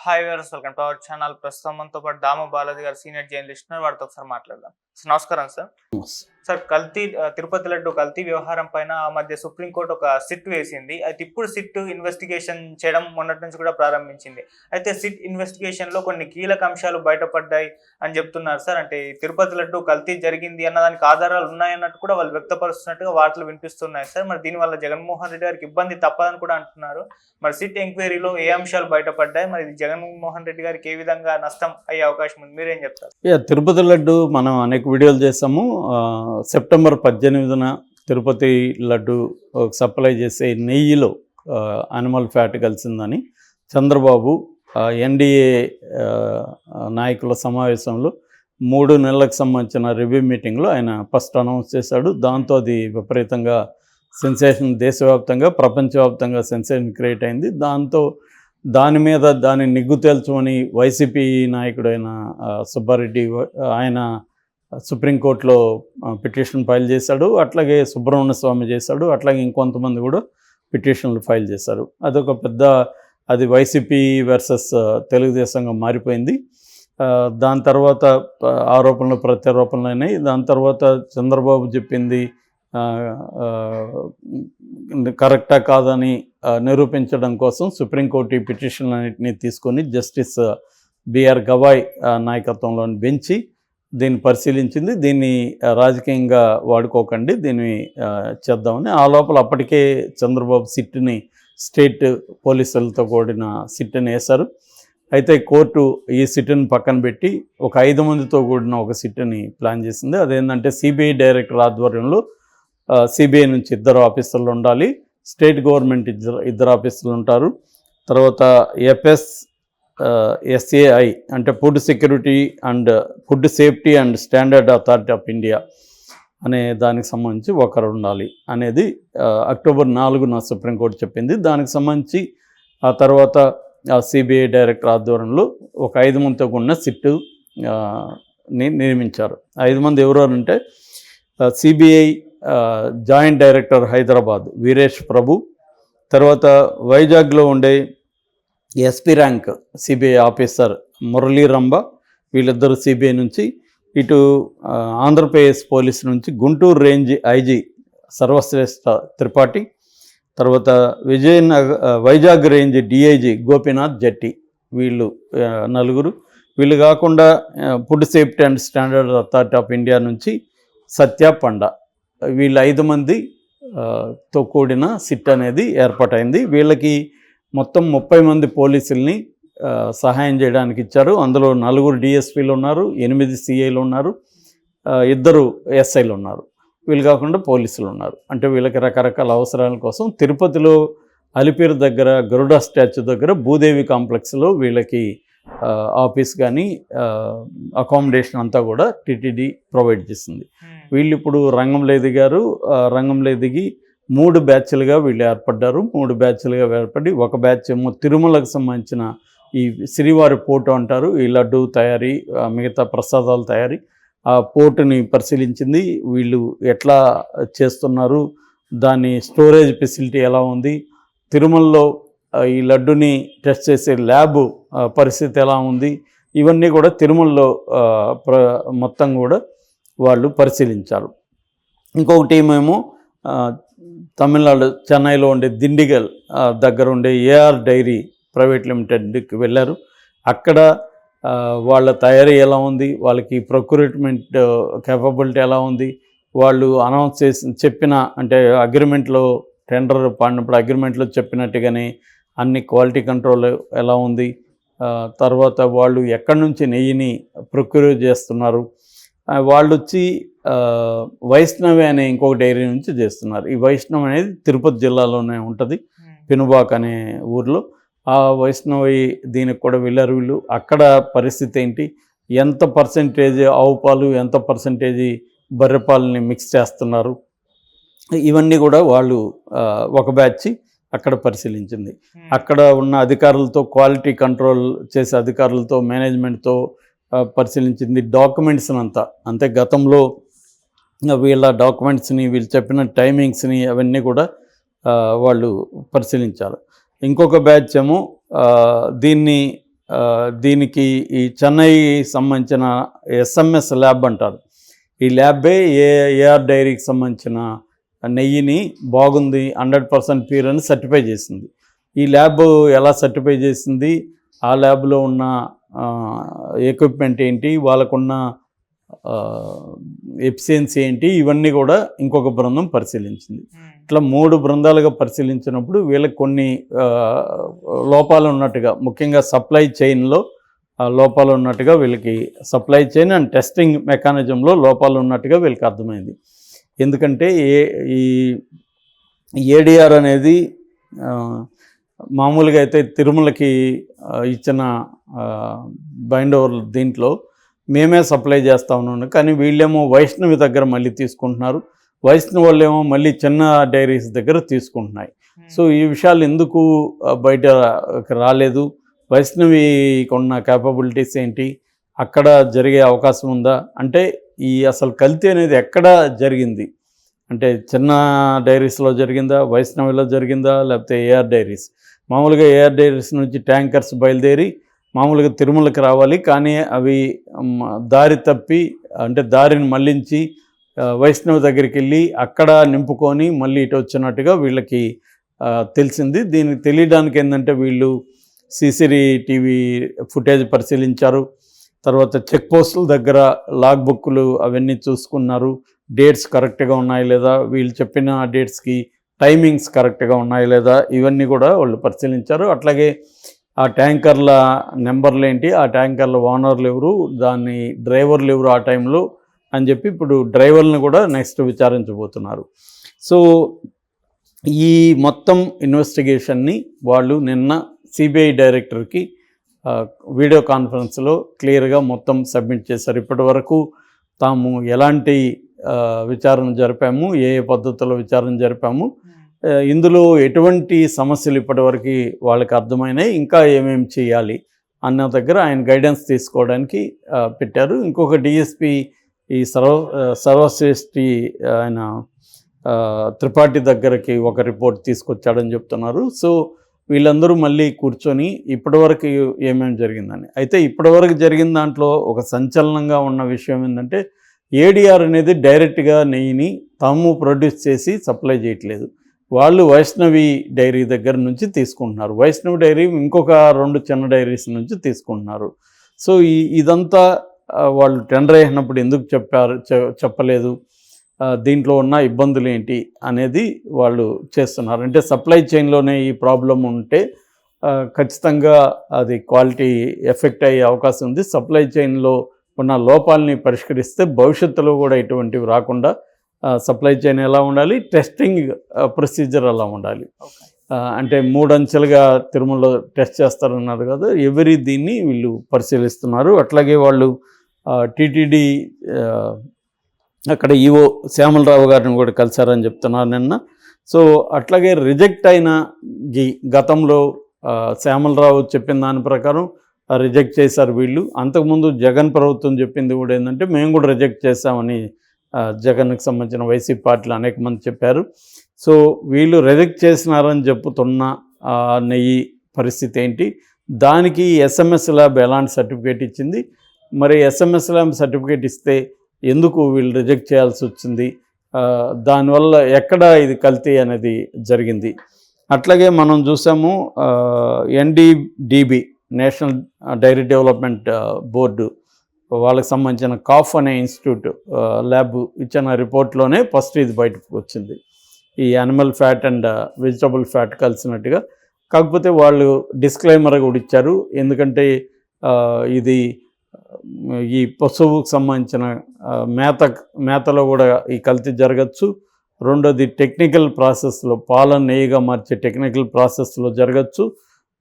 Hi viewers, welcome to our channel. ప్రస్తుతం మనతో పాటు దాము బాలాజీ గారు, సీనియర్ జర్నలిస్ట్, వారితో ఒకసారి మాట్లాడదాం. నమస్కారం సార్. సార్, తిరుపతి లడ్డు కల్తీ వ్యవహారం పైన ఆ మధ్య సుప్రీంకోర్టు ఒక సిట్ వేసింది. అయితే ఇప్పుడు సిట్ ఇన్వెస్టిగేషన్ చేయడం మొన్నటి నుంచి కూడా ప్రారంభించింది. అయితే సిట్ ఇన్వెస్టిగేషన్ లో కొన్ని కీలక అంశాలు బయటపడ్డాయి అని చెప్తున్నారు సార్. అంటే తిరుపతి లడ్డు కల్తీ జరిగింది అన్నదానికి ఆధారాలు ఉన్నాయన్నట్టు కూడా వాళ్ళు వ్యక్తపరుస్తున్నట్టుగా వార్తలు వినిపిస్తున్నాయి సార్. మరి దీనివల్ల జగన్మోహన్ రెడ్డి గారికి ఇబ్బంది తప్పదని కూడా అంటున్నారు. మరి సిట్ ఎంక్వైరీలో ఏ అంశాలు బయటపడ్డాయి, మరి జగన్మోహన్ రెడ్డి గారికి ఏ విధంగా నష్టం అయ్యే అవకాశం ఉంది, మీరేం చెప్తారు? తిరుపతి లడ్డు మనం అనేక వీడియోలు చేసాము. సెప్టెంబర్ 18న తిరుపతి లడ్డు సప్లై చేసే నెయ్యిలో యానిమల్ ఫ్యాట్ కలిసిందని చంద్రబాబు ఎన్డీఏ నాయకుల సమావేశంలో 3 నెలలకు సంబంధించిన రివ్యూ మీటింగ్లో ఆయన ఫస్ట్ అనౌన్స్ చేశాడు. దాంతో అది విపరీతంగా సెన్సేషన్, దేశవ్యాప్తంగా ప్రపంచవ్యాప్తంగా సెన్సేషన్ క్రియేట్ అయింది. దాని మీద దాన్ని నిగ్గు తేల్చమని వైసీపీ నాయకుడైన సుబ్బారెడ్డి ఆయన సుప్రీంకోర్టులో పిటిషన్ ఫైల్ చేశాడు. అట్లాగే సుబ్రహ్మణ్య స్వామి చేశాడు. అట్లాగే ఇంకొంతమంది కూడా పిటిషన్లు ఫైల్ చేశారు. అది వైసీపీ వర్సెస్ తెలుగుదేశంగా మారిపోయింది. దాని తర్వాత ఆరోపణలు ప్రత్యారోపణలు అయినాయి. దాని తర్వాత చంద్రబాబు చెప్పింది కరెక్టా కాదని నిరూపించడం కోసం సుప్రీంకోర్టు ఈ పిటిషన్లన్నింటినీ తీసుకొని జస్టిస్ బిఆర్ గవాయ్ నాయకత్వంలోని బెంచి దీన్ని పరిశీలించింది. దీన్ని రాజకీయంగా వాడుకోకండి, దీన్ని చేద్దామని. ఆ లోపల అప్పటికే చంద్రబాబు సిట్ని, స్టేట్ పోలీసులతో కూడిన సిట్ని వేశారు. అయితే కోర్టు ఈ సిట్ని పక్కన పెట్టి ఒక 5 మందితో కూడిన ఒక సిట్ని ప్లాన్ చేసింది. అదేంటంటే సిబిఐ డైరెక్టర్ ఆధ్వర్యంలో సిబిఐ నుంచి 2 ఆఫీసర్లు ఉండాలి, స్టేట్ గవర్నమెంట్ 2 ఆఫీసర్లు ఉంటారు. తర్వాత ఎస్ఏఐ అంటే food security and food safety and standard authority of India అనే దానికి సంబంధించి ఒకరు ఉండాలి అనేది అక్టోబర్ 4న సుప్రీంకోర్టు చెప్పింది. దానికి సంబంధించి ఆ తర్వాత సిబిఐ డైరెక్టర్ ఆధ్వర్యంలో ఒక 5 మందితో కూడిన సిట్టుని నియమించారు. 5 మంది ఎవరు అంటే CBI joint director Hyderabad Veeresh Prabhu, తర్వాత వైజాగ్లో ఉండే SP rank CBI officer Murali Rambha, వీళ్ళిద్దరూ సిబిఐ నుంచి. ఇటు ఆంధ్రప్రదేశ్ పోలీస్ నుంచి గుంటూరు రేంజ్ ఐజీ సర్వశ్రేష్ఠ త్రిపాఠి, తర్వాత వైజాగ్ రేంజ్ డిఐజీ గోపీనాథ్ జట్టి, వీళ్ళు 4. వీళ్ళు కాకుండా food safety and standard authority of India నుంచి సత్య పండా, వీళ్ళు 5 మందితో కూడిన సిట్ అనేది ఏర్పాటైంది. వీళ్ళకి మొత్తం 30 మంది పోలీసుల్ని సహాయం చేయడానికి ఇచ్చారు. అందులో 4 డిఎస్పీలు ఉన్నారు, 8 సిఐలు ఉన్నారు, 2 ఎస్ఐలు ఉన్నారు. వీళ్ళు కాకుండా పోలీసులు ఉన్నారు. అంటే వీళ్ళకి రకరకాల అవసరాల కోసం తిరుపతిలో అలిపిరి దగ్గర గరుడ స్టాచ్యూ దగ్గర భూదేవి కాంప్లెక్స్లో వీళ్ళకి ఆఫీస్ కానీ అకామిడేషన్ అంతా కూడా టీటీడీ ప్రొవైడ్ చేసింది. వీళ్ళు ఇప్పుడు రంగంలో దిగారు. రంగంలో దిగి 3 బ్యాచ్లుగా వీళ్ళు ఏర్పడ్డారు. 3 బ్యాచ్లుగా ఏర్పడి ఒక బ్యాచ్ ఏమో తిరుమలకు సంబంధించిన ఈ శ్రీవారి పోటు అంటారు, ఈ లడ్డు తయారీ, మిగతా ప్రసాదాల తయారీ, ఆ పోటుని పరిశీలించింది. వీళ్ళు ఎట్లా చేస్తున్నారు, దాని స్టోరేజ్ ఫెసిలిటీ ఎలా ఉంది, తిరుమలలో ఈ లడ్డుని టెస్ట్ చేసే ల్యాబ్ పరిస్థితి ఎలా ఉంది, ఇవన్నీ కూడా తిరుమలలో మొత్తం కూడా వాళ్ళు పరిశీలించారు. ఇంకొక టీం ఏమో తమిళనాడు చెన్నైలో ఉండే దిండిగల్ దగ్గర ఉండే ఏఆర్ డైరీ ప్రైవేట్ లిమిటెడ్కి వెళ్ళారు. అక్కడ వాళ్ళ తయారీ ఎలా ఉంది, వాళ్ళకి ప్రొక్యూర్మెంట్ కేపబిలిటీ ఎలా ఉంది, వాళ్ళు అనౌన్స్ చెప్పిన అంటే అగ్రిమెంట్లో టెండర్ పాడినప్పుడు అగ్రిమెంట్లో చెప్పినట్టుగానే అన్ని క్వాలిటీ కంట్రోల్ ఎలా ఉంది, తర్వాత వాళ్ళు ఎక్కడి నుంచి నెయ్యిని ప్రొక్యూర్ చేస్తున్నారు, వాళ్ళు వచ్చి వైష్ణవి అనే ఇంకొక డైరీ నుంచి చేస్తున్నారు. ఈ వైష్ణవి అనేది తిరుపతి జిల్లాలోనే ఉంటుంది, పెనుబాక్ అనే ఊర్లో. ఆ వైష్ణవి దీనికి కూడా వెళ్ళారు వీళ్ళు. అక్కడ పరిస్థితి ఏంటి, ఎంత పర్సెంటేజ్ ఆవు పాలు, ఎంత పర్సెంటేజీ బర్రెపాలని మిక్స్ చేస్తున్నారు, ఇవన్నీ కూడా వాళ్ళు ఒక బ్యాచ్ అక్కడ పరిశీలించింది. అక్కడ ఉన్న అధికారులతో, క్వాలిటీ కంట్రోల్ చేసే అధికారులతో, మేనేజ్మెంట్తో పరిశీలించింది. డాక్యుమెంట్స్ని అంతే గతంలో వీళ్ళ డాక్యుమెంట్స్ని, వీళ్ళు చెప్పిన టైమింగ్స్ని అవన్నీ కూడా వాళ్ళు పరిశీలించారు. ఇంకొక బ్యాచ్ ఏమో దీన్ని దీనికి ఈ చెన్నై సంబంధించిన ఎస్ఎంఎస్ ల్యాబ్ అంటారు. ఈ ల్యాబే ఏఆర్ డైరీకి సంబంధించిన నెయ్యిని బాగుంది 100% ప్యూర్ అని సర్టిఫై చేసింది. ఈ ల్యాబ్ ఎలా సర్టిఫై చేసింది, ఆ ల్యాబ్లో ఉన్న ఎక్విప్మెంట్ ఏంటి, వాళ్ళకున్న ఎఫిషియన్సీ ఏంటి, ఇవన్నీ కూడా ఇంకొక బృందం పరిశీలించింది. ఇట్లా 3 బృందాలుగా పరిశీలించినప్పుడు వీళ్ళకి కొన్ని లోపాలు ఉన్నట్టుగా, ముఖ్యంగా సప్లై చైన్లో లోపాలు ఉన్నట్టుగా వీళ్ళకి, సప్లై చైన్ అండ్ టెస్టింగ్ మెకానిజంలో లోపాలు ఉన్నట్టుగా వీళ్ళకి అర్థమైంది. ఎందుకంటే ఈ ఏడిఆర్ అనేది మామూలుగా అయితే తిరుమలకి ఇచ్చిన బైండ్ ఓవర్ దీంట్లో మేమే సప్లై చేస్తా ఉన్నాను, కానీ వీళ్ళేమో వైష్ణవి దగ్గర మళ్ళీ తీసుకుంటున్నారు, వైష్ణవి వాళ్ళేమో మళ్ళీ చిన్న డైరీస్ దగ్గర తీసుకుంటున్నాయి. సో ఈ విషయాలు ఎందుకు బయట రాలేదు, వైష్ణవికి ఉన్న క్యాపబిలిటీస్ ఏంటి, అక్కడ జరిగే అవకాశం ఉందా అంటే, ఈ అసలు కల్తీ అనేది ఎక్కడ జరిగింది అంటే చిన్న డైరీస్లో జరిగిందా, వైష్ణవిలో జరిగిందా, లేకపోతే ఏఆర్ డైరీస్. మామూలుగా ఏఆర్ డైరీస్ నుంచి ట్యాంకర్స్ బయలుదేరి మామూలుగా తిరుమలకి రావాలి, కానీ అవి దారి తప్పి అంటే దారిని మళ్లించి వైష్ణవి దగ్గరికి వెళ్ళి అక్కడ నింపుకొని మళ్ళీ ఇటు వచ్చినట్టుగా వీళ్ళకి తెలిసింది. దీనికి తెలియడానికి ఏంటంటే వీళ్ళు CCTV ఫుటేజ్ పరిశీలించారు, తర్వాత చెక్ పోస్టుల దగ్గర లాగ్ బుక్లు అవన్నీ చూసుకున్నారు, డేట్స్ కరెక్ట్గా ఉన్నాయి లేదా, వీళ్ళు చెప్పిన డేట్స్కి టైమింగ్స్ కరెక్ట్గా ఉన్నాయి లేదా, ఇవన్నీ కూడా వాళ్ళు పరిశీలించారు. అట్లాగే ఆ ట్యాంకర్ల నెంబర్లు ఏంటి, ఆ ట్యాంకర్ల ఓనర్లు ఎవరు, దాని డ్రైవర్లు ఎవరు ఆ టైంలో అని చెప్పి ఇప్పుడు డ్రైవర్లను కూడా నెక్స్ట్ విచారించబోతున్నారు. సో ఈ మొత్తం ఇన్వెస్టిగేషన్ని వాళ్ళు నిన్న సిబిఐ డైరెక్టర్కి వీడియో కాన్ఫరెన్స్లో క్లియర్గా మొత్తం సబ్మిట్ చేశారు. ఇప్పటి వరకు తాము ఎలాంటి విచారణ జరిపాము, ఏ పద్ధతిలో విచారణ జరిపాము, ఇందులో ఎటువంటి సమస్యలు ఇప్పటివరకు వాళ్ళకి అర్థమైనాయి, ఇంకా ఏమేమి చేయాలి అన్న దగ్గర ఆయన గైడెన్స్ తీసుకోవడానికి పెట్టారు. ఇంకొక డిఎస్పి ఈ సర్వశ్రేష్ఠి ఆయన త్రిపాఠి దగ్గరకి ఒక రిపోర్ట్ తీసుకొచ్చాడని చెప్తున్నారు. సో వీళ్ళందరూ మళ్ళీ కూర్చొని ఇప్పటివరకు ఏమేమి జరిగిందని. అయితే ఇప్పటివరకు జరిగిన దాంట్లో ఒక సంచలనంగా ఉన్న విషయం ఏంటంటే, ఏడిఆర్ అనేది డైరెక్ట్గా నెయ్యిని తాము ప్రొడ్యూస్ చేసి సప్లై చేయట్లేదు, వాళ్ళు వైష్ణవి డైరీ దగ్గర నుంచి తీసుకుంటున్నారు. వైష్ణవి డైరీ ఇంకొక 2 చిన్న డైరీస్ నుంచి తీసుకుంటున్నారు. సో ఇదంతా వాళ్ళు టెండర్ అయినప్పుడు ఎందుకు చెప్పలేదు, దీంట్లో ఉన్న ఇబ్బందులు ఏంటి అనేది వాళ్ళు చేస్తున్నారు. అంటే సప్లై చైన్లోనే ఈ ప్రాబ్లం ఉంటే ఖచ్చితంగా అది క్వాలిటీ ఎఫెక్ట్ అయ్యే అవకాశం ఉంది. సప్లై చైన్లో ఉన్న లోపాలని పరిష్కరిస్తే భవిష్యత్తులో కూడా ఇటువంటివి రాకుండా సప్లై చైన్ ఎలా ఉండాలి, టెస్టింగ్ ప్రొసీజర్ ఎలా ఉండాలి. అంటే 3 అంచెలుగా తిరుమలలో టెస్ట్ చేస్తారన్నారు కదా, ఎవరి దీన్ని వీళ్ళు పరిశీలిస్తున్నారు. అట్లాగే వాళ్ళు టీటీడీ అక్కడ ఈవో శ్యామలరావు గారిని కూడా కలిశారని చెప్తున్నారు నిన్న. సో అట్లాగే రిజెక్ట్ అయిన గతంలో శ్యామలరావు చెప్పిన దాని ప్రకారం రిజెక్ట్ చేశారు వీళ్ళు. అంతకుముందు జగన్ ప్రభుత్వం చెప్పింది కూడా ఏంటంటే, మేము కూడా రిజెక్ట్ చేశామని జగన్కి సంబంధించిన వైసీపీ పార్టీలు అనేక మంది చెప్పారు. సో వీళ్ళు రిజెక్ట్ చేసినారని చెప్పుతున్న నెయ్యి పరిస్థితి ఏంటి, దానికి ఎస్ఎంఎస్ ల్యాబ్ ఎలాంటి సర్టిఫికేట్ ఇచ్చింది, మరి ఎస్ఎంఎస్ ల్యాబ్ సర్టిఫికేట్ ఇస్తే ఎందుకు వీళ్ళు రిజెక్ట్ చేయాల్సి వచ్చింది, దానివల్ల ఎక్కడ ఇది కల్తీ అనేది జరిగింది. అట్లాగే మనం చూసాము NDDB national dairy development board వాళ్ళకి సంబంధించిన కాఫ్ అనే ఇన్స్టిట్యూట్ ల్యాబ్ ఇచ్చిన రిపోర్ట్లోనే ఫస్ట్ ఇది బయటకు వచ్చింది, ఈ animal fat and vegetable fat కలిసినట్టుగా. కాకపోతే వాళ్ళు డిస్క్లైమర్ కూడా ఇచ్చారు, ఎందుకంటే ఇది ఈ పశువుకు సంబంధించిన మేతలో కూడా ఈ కల్తీ జరగచ్చు. రెండోది టెక్నికల్ ప్రాసెస్లో, పాలను నెయ్యిగా మార్చే టెక్నికల్ ప్రాసెస్లో జరగచ్చు.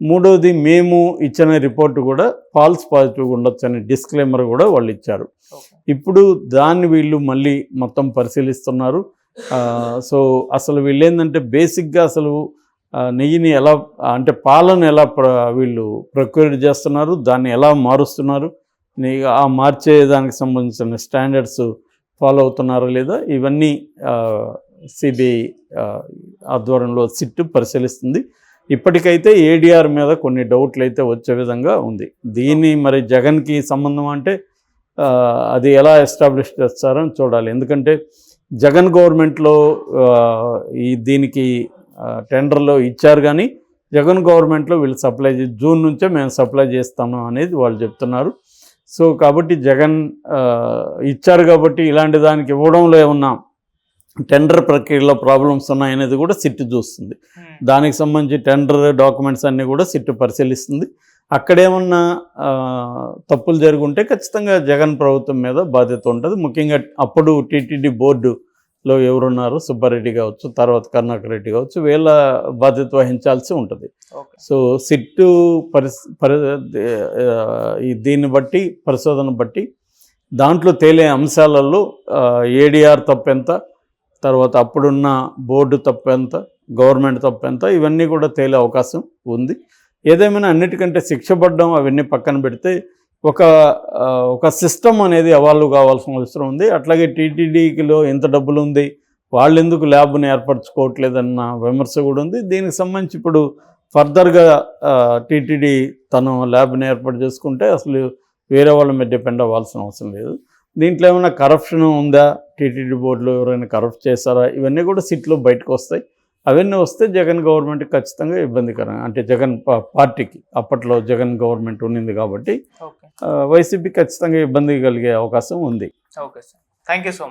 మూడోది మేము ఇచ్చిన రిపోర్టు కూడా ఫాల్స్ పాజిటివ్ ఉండొచ్చు అనే డిస్క్లైమర్ కూడా వాళ్ళు ఇచ్చారు. ఇప్పుడు దాన్ని వీళ్ళు మళ్ళీ మొత్తం పరిశీలిస్తున్నారు. సో అసలు వీళ్ళు ఏంటంటే బేసిక్గా అసలు నెయ్యిని ఎలా అంటే పాలను ఎలా వీళ్ళు ప్రొక్యూర్ చేస్తున్నారు, దాన్ని ఎలా మారుస్తున్నారు, ఆ మార్చే దానికి సంబంధించిన స్టాండర్డ్స్ ఫాలో అవుతున్నారా లేదా, ఇవన్నీ సిబిఐ ఆధ్వర్యంలో సిట్ పరిశీలిస్తుంది. ఇప్పటికైతే ఏడీఆర్ మీద కొన్ని డౌట్లు అయితే వచ్చే విధంగా ఉంది. దీన్ని మరి జగన్కి సంబంధం అంటే అది ఎలా ఎస్టాబ్లిష్ చేస్తారని చూడాలి. ఎందుకంటే జగన్ గవర్నమెంట్లో దీనికి టెండర్లో ఇచ్చారు, కానీ జగన్ గవర్నమెంట్లో వీళ్ళు సప్లై జూన్ నుంచే మేము సప్లై చేస్తాము అనేది వాళ్ళు చెప్తున్నారు. సో కాబట్టి జగన్ ఇచ్చారు కాబట్టి ఇలాంటి దానికి ఇవ్వడంలో ఏమన్నా టెండర్ ప్రక్రియలో ప్రాబ్లమ్స్ ఉన్నాయనేది కూడా సిట్ చూస్తుంది. దానికి సంబంధించి టెండర్ డాక్యుమెంట్స్ అన్నీ కూడా సిట్ పరిశీలిస్తుంది. అక్కడేమన్నా తప్పులు జరుగుంటే ఖచ్చితంగా జగన్ ప్రభుత్వం మీద బాధ్యత ఉంటుంది. ముఖ్యంగా అప్పుడు టీటీడీ బోర్డులో ఎవరున్నారు, సుబ్బారెడ్డి కావచ్చు, తర్వాత కరుణాకర్ రెడ్డి కావచ్చు, వీళ్ళ బాధ్యత వహించాల్సి ఉంటుంది. సో సిట్టు దీన్ని బట్టి పరిశోధన బట్టి దాంట్లో తేలే అంశాలలో ఏడీఆర్ తప్పెంత, తర్వాత అప్పుడున్న బోర్డు తప్పెంత, గవర్నమెంట్ తప్పెంత, ఇవన్నీ కూడా తేలే అవకాశం ఉంది. ఏదేమైనా అన్నిటికంటే శిక్ష పడడం అవన్నీ పక్కన పెడితే ఒక సిస్టమ్ అనేది ఎవాల్వ్ కావాల్సిన అవసరం ఉంది. అట్లాగే టీటీడీలో ఎంత డబ్బులు ఉంది, వాళ్ళు ఎందుకు ల్యాబ్ని ఏర్పరచుకోవట్లేదన్న విమర్శ కూడా ఉంది. దీనికి సంబంధించి ఇప్పుడు ఫర్దర్గా టీటీడీ తను ల్యాబ్ని ఏర్పాటు చేసుకుంటే అసలు వేరే వాళ్ళ మీద డిపెండ్ అవ్వాల్సిన అవసరం లేదు. దీంట్లో ఏమైనా కరప్షన్ ఉందా, టీటీడీ బోర్డులో ఎవరైనా కరప్ట్ చేశారా, ఇవన్నీ కూడా సిట్లో బయటకు వస్తాయి. అవన్నీ వస్తే జగన్ గవర్నమెంట్కి ఖచ్చితంగా ఇబ్బందికరం. అంటే జగన్ పార్టీకి అప్పట్లో జగన్ గవర్నమెంట్ ఉన్నింది కాబట్టి వైసీపీ ఖచ్చితంగా ఇబ్బంది కలిగే అవకాశం ఉంది. Okay sir, thank you so much.